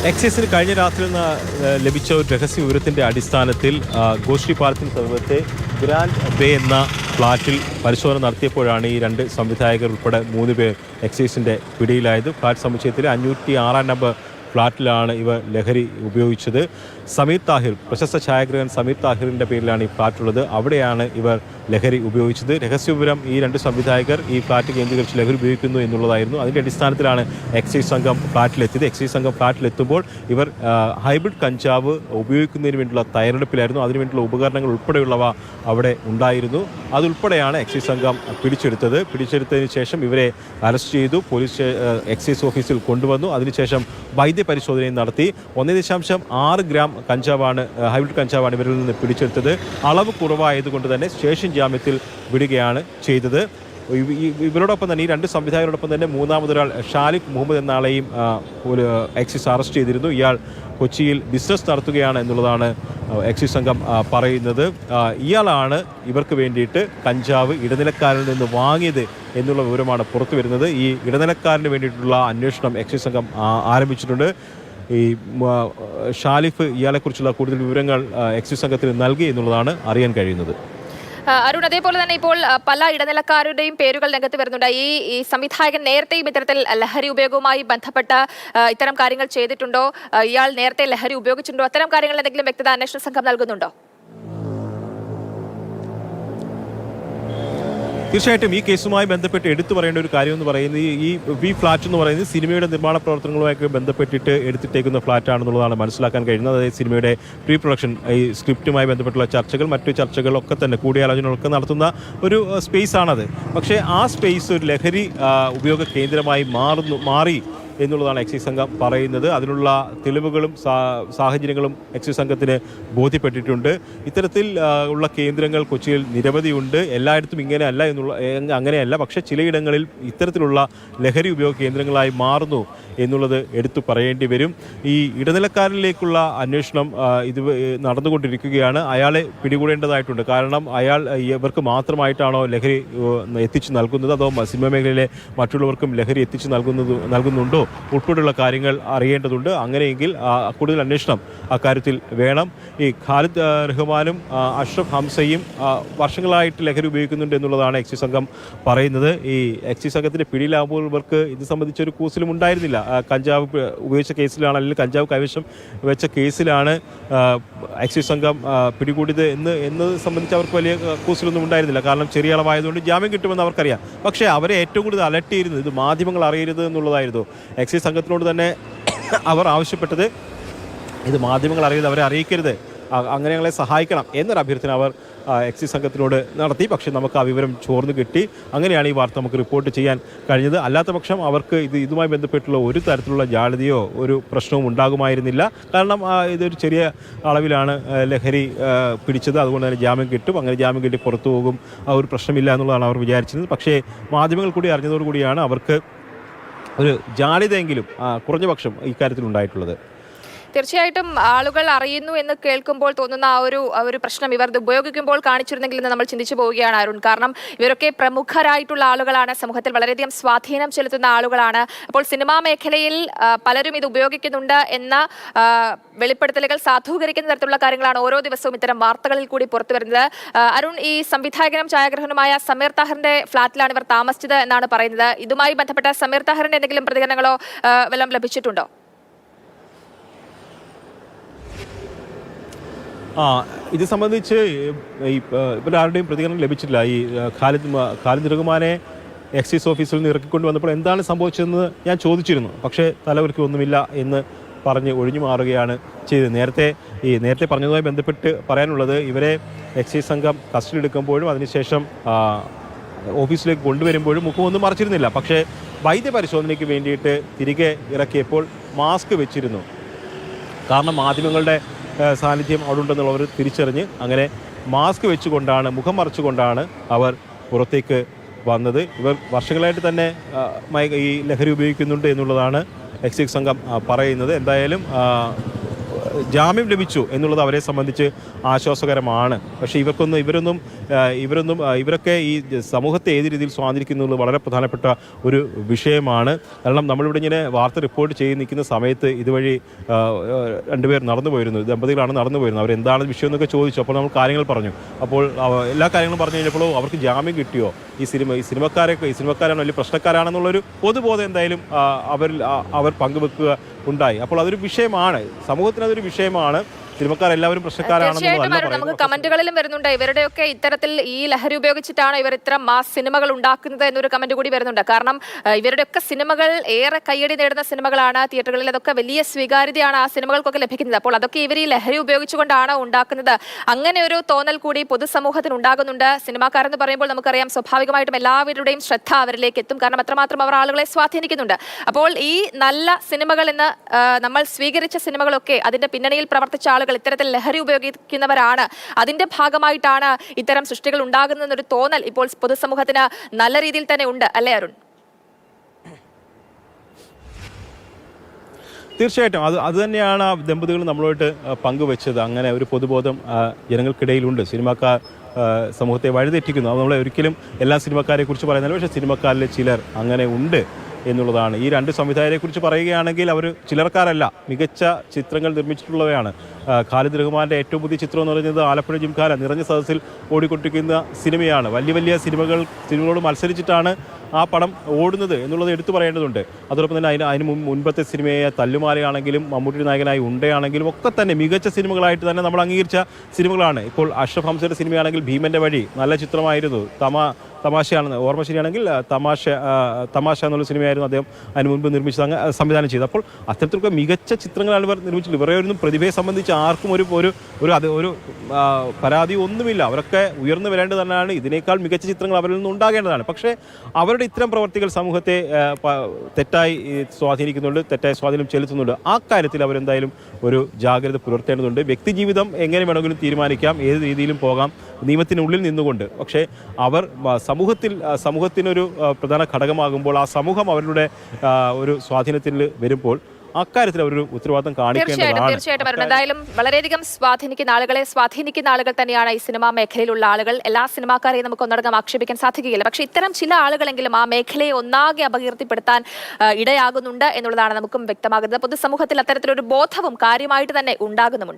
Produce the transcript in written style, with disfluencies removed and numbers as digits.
എക്സൈസിന് കഴിഞ്ഞ രാത്രിയിൽ നിന്ന് ലഭിച്ച ഒരു രഹസ്യ വിവരത്തിൻ്റെ അടിസ്ഥാനത്തിൽ ഗോശ്രീ പാലത്തിന് സമീപത്തെ ഗ്രാൻഡ് ബേ എന്ന ഫ്ളാറ്റിൽ പരിശോധന നടത്തിയപ്പോഴാണ് ഈ രണ്ട് സംവിധായകർ ഉൾപ്പെടെ 3 പേർ എക്സൈസിൻ്റെ പിടിയിലായത്. ഫ്ളാറ്റ് സമുച്ചയത്തിൽ 506 നമ്പർ ഫ്ളാറ്റിലാണ് ഇവർ ലഹരി ഉപയോഗിച്ചത്. സമീർ താഹിർ, പ്രശസ്ത ഛായാഗ്രഹൻ സമീർ താഹിറിൻ്റെ പേരിലാണ് ഈ ഫ്ളാറ്റുള്ളത്. അവിടെയാണ് ഇവർ ലഹരി ഉപയോഗിച്ചത്. രഹസ്യവിവരം ഈ രണ്ട് സംവിധായകർ ഈ ഫ്ളാറ്റ് കേന്ദ്രീകരിച്ച് ലഹരി ഉപയോഗിക്കുന്നു എന്നുള്ളതായിരുന്നു. അതിൻ്റെ അടിസ്ഥാനത്തിലാണ് എക്സൈസ് സംഘം ഫ്ളാറ്റിലെത്തിയത്. എക്സൈസ് സംഘം ഫ്ളാറ്റിലെത്തുമ്പോൾ ഇവർ ഹൈബ്രിഡ് കഞ്ചാവ് ഉപയോഗിക്കുന്നതിന് വേണ്ടിയുള്ള തയ്യാറെടുപ്പിലായിരുന്നു. അതിനുവേണ്ടിയുള്ള ഉപകരണങ്ങൾ ഉൾപ്പെടെയുള്ളവ അവിടെ ഉണ്ടായിരുന്നു. അതുൾപ്പെടെയാണ് എക്സൈസ് സംഘം പിടിച്ചെടുത്തത്. പിടിച്ചെടുത്തതിന് ശേഷം ഇവരെ അറസ്റ്റ് ചെയ്തു. പോലീസ് എക്സൈസ് ഓഫീസിൽ കൊണ്ടുവന്നു. അതിനുശേഷം വൈദ്യപരിശോധനയും നടത്തി. 1.6 ഗ്രാം കഞ്ചാവാണ്, ഹൈബ്രിഡ് കഞ്ചാവാണ് ഇവരിൽ നിന്ന് പിടിച്ചെടുത്തത്. അളവ് കുറവായതുകൊണ്ട് തന്നെ സ്റ്റേഷൻ ജാമ്യത്തിൽ വിടുകയാണ് ചെയ്തത്. ഇവരോടൊപ്പം തന്നെ ഈ രണ്ട് സംവിധായകരോടൊപ്പം തന്നെ മൂന്നാമതൊരാൾ ഷാലിഖ് മുഹമ്മദ് എന്ന ആളെയും എക്സൈസ് അറസ്റ്റ് ചെയ്തിരുന്നു. ഇയാൾ കൊച്ചിയിൽ ബിസിനസ് നടത്തുകയാണ് എന്നുള്ളതാണ് എക്സൈസ് സംഘം പറയുന്നത്. ഇയാളാണ് ഇവർക്ക് വേണ്ടിയിട്ട് കഞ്ചാവ് ഇടനിലക്കാരിൽ നിന്ന് വാങ്ങിയത് എന്നുള്ള വിവരമാണ് പുറത്തു വരുന്നത്. ഈ ഇടനിലക്കാരന് വേണ്ടിയിട്ടുള്ള അന്വേഷണം എക്സൈസ് സംഘം ആരംഭിച്ചിട്ടുണ്ട്. ഈ ഷാലിഫ് ഇയാളെക്കുറിച്ചുള്ള കൂടുതൽ വിവരങ്ങൾ എക്സൈസ് സംഘത്തിന് നൽകി എന്നുള്ളതാണ് അറിയാൻ കഴിയുന്നത്. അരുൺ, അതേപോലെ തന്നെ ഇപ്പോൾ പല ഇടനിലക്കാരുടെയും പേരുകൾ രംഗത്ത് വരുന്നുണ്ട്. ഈ സംവിധായകൻ നേരത്തെയും ഇത്തരത്തിൽ ലഹരി ഉപയോഗവുമായി ബന്ധപ്പെട്ട ഇത്തരം കാര്യങ്ങൾ ചെയ്തിട്ടുണ്ടോ? ഇയാൾ നേരത്തെ ലഹരി ഉപയോഗിച്ചിട്ടുണ്ടോ? അത്തരം കാര്യങ്ങൾ എന്തെങ്കിലും വ്യക്തത അന്വേഷണ സംഘം നൽകുന്നുണ്ടോ? തീർച്ചയായിട്ടും ഈ കേസുമായി ബന്ധപ്പെട്ട് എടുത്തു പറയേണ്ട ഒരു കാര്യം എന്ന് പറയുന്നത് ഈ ഫ്ലാറ്റ് എന്ന് പറയുന്നത് സിനിമയുടെ നിർമ്മാണ പ്രവർത്തനങ്ങളുമായി ബന്ധപ്പെട്ടിട്ട് എടുത്തിട്ടേക്കുന്ന ഫ്ലാറ്റാണെന്നുള്ളതാണ് മനസ്സിലാക്കാൻ കഴിയുന്നത്. അതായത് സിനിമയുടെ പ്രീ പ്രൊഡക്ഷൻ, ഈ സ്ക്രിപ്റ്റുമായി ബന്ധപ്പെട്ടുള്ള ചർച്ചകൾ, മറ്റു ചർച്ചകളൊക്കെ തന്നെ കൂടിയാലോചനകളൊക്കെ നടത്തുന്ന ഒരു സ്പേസ് ആണത്. പക്ഷേ ആ സ്പേസ് ഒരു ലഹരി ഉപയോഗ കേന്ദ്രമായി മാറി എന്നുള്ളതാണ് എക്സൈസ് സംഘം പറയുന്നത്. അതിനുള്ള തെളിവുകളും സാഹചര്യങ്ങളും എക്സൈസ് സംഘത്തിന് ബോധ്യപ്പെട്ടിട്ടുണ്ട്. ഇത്തരത്തിൽ ഉള്ള കേന്ദ്രങ്ങൾ കൊച്ചിയിൽ നിരവധിയുണ്ട്. എല്ലായിടത്തും അങ്ങനെയല്ല. പക്ഷേ ചിലയിടങ്ങളിൽ ഇത്തരത്തിലുള്ള ലഹരി ഉപയോഗ കേന്ദ്രങ്ങളായി മാറുന്നു എന്നുള്ളത് എടുത്തു പറയേണ്ടി വരും. ഈ ഇടനിലക്കാരിലേക്കുള്ള അന്വേഷണം ഇത് നടന്നുകൊണ്ടിരിക്കുകയാണ്. അയാളെ പിടികൂടേണ്ടതായിട്ടുണ്ട്. കാരണം അയാൾ ഇവർക്ക് മാത്രമായിട്ടാണോ ലഹരി എത്തിച്ചു നൽകുന്നത്, അതോ സിനിമ മേഖലയിലെ മറ്റുള്ളവർക്കും ലഹരി എത്തിച്ചു നൽകുന്നുണ്ടോ ഉൾപ്പെടെയുള്ള കാര്യങ്ങൾ അറിയേണ്ടതുണ്ട്. അങ്ങനെയെങ്കിൽ കൂടുതൽ അന്വേഷണം അക്കാര്യത്തിൽ വേണം. ഈ ഖാലിദ് റഹ്മാനും അഷ്റഫ് ഹംസയും വർഷങ്ങളായിട്ട് ലഹരി ഉപയോഗിക്കുന്നുണ്ട് എന്നുള്ളതാണ് എക്സൈസ് സംഘം പറയുന്നത്. ഈ എക്സൈസ് സംഘത്തിൻ്റെ പിടിയിലാകുമ്പോൾ ഇവർക്ക് ഇത് സംബന്ധിച്ചൊരു കൂസലും ഉണ്ടായിരുന്നില്ല. കഞ്ചാവ് ഉപയോഗിച്ച കേസിലാണ്, അല്ലെങ്കിൽ കഞ്ചാവ് കൈവശം വെച്ച കേസിലാണ് എക്സൈസ് സംഘം പിടികൂടിയത് എന്നത് സംബന്ധിച്ച് അവർക്ക് വലിയ കൂസലൊന്നും ഉണ്ടായിരുന്നില്ല. കാരണം ചെറിയ അളവായതുകൊണ്ട് ജാമ്യം കിട്ടുമെന്ന് അവർക്കറിയാം. പക്ഷേ അവരെ ഏറ്റവും കൂടുതൽ അലട്ടിയിരുന്നത് ഇത് മാധ്യമങ്ങൾ അറിയരുത് എന്നുള്ളതായിരുന്നു. എക്സൈസ് സംഘത്തിനോട് തന്നെ അവർ ആവശ്യപ്പെട്ടത് ഇത് മാധ്യമങ്ങൾ അറിയരുത്, അവരെ അറിയിക്കരുത്, അങ്ങനെ ഞങ്ങളെ സഹായിക്കണം എന്നൊരു അഭ്യർത്ഥന അവർ എക്സൈസ് സംഘത്തിനോട് നടത്തി. പക്ഷേ നമുക്ക് ആ വിവരം ചോർന്ന് കിട്ടി. അങ്ങനെയാണ് ഈ വാർത്ത നമുക്ക് റിപ്പോർട്ട് ചെയ്യാൻ കഴിഞ്ഞത്. അല്ലാത്ത പക്ഷം അവർക്ക് ഇതുമായി ബന്ധപ്പെട്ടുള്ള ഒരു തരത്തിലുള്ള ജാള്യതയോ ഒരു പ്രശ്നവും ഉണ്ടാകുമായിരുന്നില്ല. കാരണം ഇതൊരു ചെറിയ അളവിലാണ് ലഹരി പിടിച്ചത്. അതുകൊണ്ട് തന്നെ ജാമ്യം കിട്ടും. അങ്ങനെ ജാമ്യം കിട്ടി പുറത്തു പോകും, ആ ഒരു പ്രശ്നമില്ല എന്നുള്ളതാണ് അവർ വിചാരിച്ചിരുന്നത്. പക്ഷേ മാധ്യമങ്ങൾ കൂടി അറിഞ്ഞതോടുകൂടിയാണ് അവർക്ക് ഒരു ജാള്യതയെങ്കിലും കുറഞ്ഞ പക്ഷം ഇക്കാര്യത്തിൽ ഉണ്ടായിട്ടുള്ളത്. തീർച്ചയായിട്ടും ആളുകൾ അറിയുന്നു എന്ന് കേൾക്കുമ്പോൾ തോന്നുന്ന ആ ഒരു പ്രശ്നം ഇവർ ഉപയോഗിക്കുമ്പോൾ കാണിച്ചിരുന്നെങ്കിൽ എന്ന് നമ്മൾ ചിന്തിച്ചു പോവുകയാണ് അരുൺ. കാരണം ഇവരൊക്കെ പ്രമുഖരായിട്ടുള്ള ആളുകളാണ്, സമൂഹത്തിൽ വളരെയധികം സ്വാധീനം ചെലുത്തുന്ന ആളുകളാണ്. അപ്പോൾ സിനിമാ മേഖലയിൽ പലരും ഇത് ഉപയോഗിക്കുന്നുണ്ട് എന്ന വെളിപ്പെടുത്തലുകൾ സാധൂകരിക്കുന്ന തരത്തിലുള്ള കാര്യങ്ങളാണ് ഓരോ ദിവസവും ഇത്തരം വാർത്തകളിൽ കൂടി പുറത്തു വരുന്നത്. അരുൺ, ഈ സംവിധായകനും ഛായാഗ്രഹനുമായ സമീർ താഹിറിന്റെ ഫ്ളാറ്റിലാണ് ഇവർ താമസിച്ചത് എന്നാണ് പറയുന്നത്. ഇതുമായി ബന്ധപ്പെട്ട സമീർ താഹിറിന്റെ എന്തെങ്കിലും പ്രതികരണങ്ങളോ വല്ലതും ലഭിച്ചിട്ടുണ്ടോ? ഇത് സംബന്ധിച്ച് ഇവരാരുടെയും പ്രതികരണം ലഭിച്ചിട്ടില്ല. ഈ ഖാലിദ് റഹ്മാനെ എക്സൈസ് ഓഫീസിൽ നിന്ന് ഇറക്കിക്കൊണ്ട് വന്നപ്പോൾ എന്താണ് സംഭവിച്ചതെന്ന് ഞാൻ ചോദിച്ചിരുന്നു. പക്ഷേ തലവർക്ക് ഒന്നുമില്ല എന്ന് പറഞ്ഞ് ഒഴിഞ്ഞു മാറുകയാണ് ചെയ്തത്. നേരത്തെ പറഞ്ഞതുമായി ബന്ധപ്പെട്ട് പറയാനുള്ളത്, ഇവരെ എക്സൈസ് സംഘം കസ്റ്റഡി എടുക്കുമ്പോഴും അതിനുശേഷം ഓഫീസിലേക്ക് കൊണ്ടുവരുമ്പോഴും മുഖമൊന്നും മറച്ചിരുന്നില്ല. പക്ഷേ വൈദ്യപരിശോധനയ്ക്ക് വേണ്ടിയിട്ട് തിരികെ ഇറക്കിയപ്പോൾ മാസ്ക് വെച്ചിരുന്നു. കാരണം മാധ്യമങ്ങളുടെ സാന്നിധ്യം അവിടെ ഉണ്ടെന്നുള്ളവർ തിരിച്ചറിഞ്ഞ് അങ്ങനെ മാസ്ക് വെച്ചുകൊണ്ടാണ്, മുഖം മറച്ചുകൊണ്ടാണ് അവർ പുറത്തേക്ക് വന്നത്. ഇവർ വർഷങ്ങളായിട്ട് തന്നെ ഈ ലഹരി ഉപയോഗിക്കുന്നുണ്ട് എന്നുള്ളതാണ് എക്സൈസ് സംഘം പറയുന്നത്. എന്തായാലും ജാമ്യം ലഭിച്ചു എന്നുള്ളത് അവരെ സംബന്ധിച്ച് ആശ്വാസകരമാണ്. പക്ഷേ ഇവരൊക്കെ ഈ സമൂഹത്തെ ഏത് രീതിയിൽ സ്വാധീനിക്കുന്നത് വളരെ പ്രധാനപ്പെട്ട ഒരു വിഷയമാണ്. കാരണം നമ്മളിവിടെ ഇങ്ങനെ വാർത്ത റിപ്പോർട്ട് ചെയ്ത് നിൽക്കുന്ന സമയത്ത് ഇതുവഴി രണ്ടുപേർ നടന്നു പോയിരുന്നു, ദമ്പതികളാണ് നടന്നു പോയിരുന്നത്. അവരെന്താണ് വിഷയം എന്നൊക്കെ ചോദിച്ചു. അപ്പോൾ നമ്മൾ കാര്യങ്ങൾ പറഞ്ഞു. അപ്പോൾ എല്ലാ കാര്യങ്ങളും പറഞ്ഞു കഴിഞ്ഞപ്പോഴോ അവർക്ക് ജാമ്യം കിട്ടിയോ, ഈ സിനിമക്കാരാണ് വലിയ പ്രശ്നക്കാരാണെന്നുള്ളൊരു പൊതുബോധം എന്തായാലും അവർ പങ്കുവെക്കുക ഉണ്ടായി. അപ്പോൾ അതൊരു വിഷയമാണ്, സമൂഹത്തിന് അതൊരു വിഷയമാണ്. സിനിമക്കാരെല്ലാവരും തീർച്ചയായിട്ടും നമുക്ക് കമന്റുകളിലും വരുന്നുണ്ട്, ഇവരുടെയൊക്കെ ഇത്തരത്തിൽ ഈ ലഹരി ഉപയോഗിച്ചിട്ടാണ് ഇവർ ഇത്ര മാസ് സിനിമകൾ ഉണ്ടാക്കുന്നത് എന്നൊരു കമന്റ് കൂടി വരുന്നുണ്ട്. കാരണം ഇവരുടെയൊക്കെ സിനിമകൾ ഏറെ കയ്യടി നേടുന്ന സിനിമകളാണ്, തിയേറ്ററുകളിൽ അതൊക്കെ വലിയ സ്വീകാര്യതയാണ് ആ സിനിമകൾക്കൊക്കെ ലഭിക്കുന്നത്. അപ്പോൾ അതൊക്കെ ഇവർ ഈ ലഹരി ഉപയോഗിച്ചുകൊണ്ടാണ് ഉണ്ടാക്കുന്നത്. അങ്ങനെ ഒരു തോന്നൽ കൂടി പൊതുസമൂഹത്തിന് ഉണ്ടാകുന്നുണ്ട്. സിനിമാക്കാരെന്ന് പറയുമ്പോൾ നമുക്കറിയാം സ്വാഭാവികമായിട്ടും എല്ലാവരുടെയും ശ്രദ്ധ അവരിലേക്ക് എത്തും, കാരണം അത്രമാത്രം അവർ ആളുകളെ സ്വാധീനിക്കുന്നുണ്ട്. അപ്പോൾ ഈ നല്ല സിനിമകൾ എന്ന് നമ്മൾ സ്വീകരിച്ച സിനിമകളൊക്കെ അതിന്റെ പിന്നണിയിൽ പ്രവർത്തിച്ച ആളുകൾ ഇത്തരത്തിൽ ലഹരി ഉപയോഗിക്കുന്നവരാണ്, അതിന്റെ ഭാഗമായിട്ടാണ് ഇത്തരം സൃഷ്ടികൾ ഉണ്ടാകുന്നൊരു തോന്നൽ ഇപ്പോൾ പൊതുസമൂഹത്തിന് നല്ല രീതിയിൽ തന്നെ ഉണ്ട്, അല്ലേ അരുൺ? തീർച്ചയായിട്ടും അത് തന്നെയാണ് ആ ദമ്പതികൾ നമ്മളോട്ട് പങ്കുവെച്ചത്. അങ്ങനെ ഒരു പൊതുബോധം ജനങ്ങൾക്കിടയിലുണ്ട്. സിനിമാക്കാർ സമൂഹത്തെ വഴിതെറ്റിക്കുന്നു. അത് നമ്മളെ ഒരിക്കലും എല്ലാ സിനിമക്കാരെ കുറിച്ച് പറയുന്നില്ല, പക്ഷേ സിനിമക്കാരിൽ ചിലർ അങ്ങനെ ഉണ്ട് എന്നുള്ളതാണ്. ഈ രണ്ട് സംവിധായകരെക്കുറിച്ച് പറയുകയാണെങ്കിൽ അവർ ചിലർക്കാരല്ല, മികച്ച ചിത്രങ്ങൾ നിർമ്മിച്ചിട്ടുള്ളവയാണ്. ഖാലിദ് റഹ്മാൻ്റെ ഏറ്റവും പുതിയ ചിത്രം എന്ന് പറയുന്നത് ആലപ്പുഴ ജിംഖാന നിറഞ്ഞ സദസ്സിൽ ഓടിക്കൊണ്ടിരിക്കുന്ന സിനിമയാണ്. വലിയ സിനിമകളോട് മത്സരിച്ചിട്ടാണ് ആ പടം ഓടുന്നത് എന്നുള്ളത് എടുത്തു പറയേണ്ടതുണ്ട്. അതോടൊപ്പം തന്നെ അതിന് മുൻപത്തെ സിനിമയെ തല്ലുമാലയാണെങ്കിലും മമ്മൂട്ടി നായകനായി ഉണ്ടയാണെങ്കിലും ഒക്കെ തന്നെ മികച്ച സിനിമകളായിട്ട് തന്നെ നമ്മൾ അംഗീകരിച്ച സിനിമകളാണ്. ഇപ്പോൾ അഷ്റഫ് ഹംസയുടെ സിനിമയാണെങ്കിൽ ഭീമൻ്റെ വഴി നല്ല ചിത്രമായിരുന്നു. തമാശയാണെന്ന് ഓർമ്മ ശരിയാണെങ്കിൽ തമാശ എന്നുള്ള സിനിമയായിരുന്നു അദ്ദേഹം അതിന് മുൻപ് നിർമ്മിച്ചത്, സംവിധാനം ചെയ്തത്. അപ്പോൾ അത്തരത്തിലൊക്കെ മികച്ച ചിത്രങ്ങളാണ് ഇവർ നിർമ്മിച്ചിട്ടുള്ളത്. ഇവരെ ഒന്നും പ്രതിഭയെ സംബന്ധിച്ച് ആർക്കും ഒരു പരാതി ഒന്നുമില്ല. അവരൊക്കെ ഉയർന്നു വരേണ്ടത് തന്നെയാണ്. ഇതിനേക്കാൾ മികച്ച ചിത്രങ്ങൾ അവരിൽ നിന്ന് ഉണ്ടാകേണ്ടതാണ്. പക്ഷേ അവരുടെ ഇത്തരം പ്രവർത്തികൾ സമൂഹത്തെ തെറ്റായി സ്വാധീനിക്കുന്നുണ്ട്, തെറ്റായ സ്വാധീനം ചെലുത്തുന്നുണ്ട്. ആ കാര്യത്തിൽ അവരെന്തായാലും ഒരു ജാഗ്രത പുലർത്തേണ്ടതുണ്ട്. വ്യക്തിജീവിതം എങ്ങനെ വേണമെങ്കിലും തീരുമാനിക്കാം, ഏത് രീതിയിലും പോകാം നിയമത്തിനുള്ളിൽ നിന്നുകൊണ്ട്. പക്ഷേ അവർ സമൂഹത്തിനൊരു പ്രധാന ഘടകമാകുമ്പോൾ ആ സമൂഹം അവരുടെ ഒരു സ്വാധീനത്തിൽ വരുമ്പോൾ അക്കാര്യത്തിൽ അവരൊരു ഉത്തരവാദിത്തം കാണിക്കേണ്ടതാണ്. തീർച്ചയായിട്ടും എന്തായാലും വളരെയധികം ആളുകളെ സ്വാധീനിക്കുന്ന ആളുകൾ തന്നെയാണ് ഈ സിനിമാ മേഖലയിലുള്ള ആളുകൾ. എല്ലാ സിനിമാക്കാരെയും നമുക്ക് ഒന്നടങ്കം ആക്ഷേപിക്കാൻ സാധിക്കുകയില്ല. പക്ഷേ ഇത്തരം ചില ആളുകളെങ്കിലും ആ മേഖലയെ ഒന്നാകെ അപകീർത്തിപ്പെടുത്താൻ ഇടയാകുന്നുണ്ട് എന്നുള്ളതാണ് നമുക്കും വ്യക്തമാകുന്നത്. പൊതുസമൂഹത്തിൽ അത്തരത്തിലൊരു ബോധവും കാര്യമായിട്ട് തന്നെ ഉണ്ടാകുന്നുമുണ്ട്.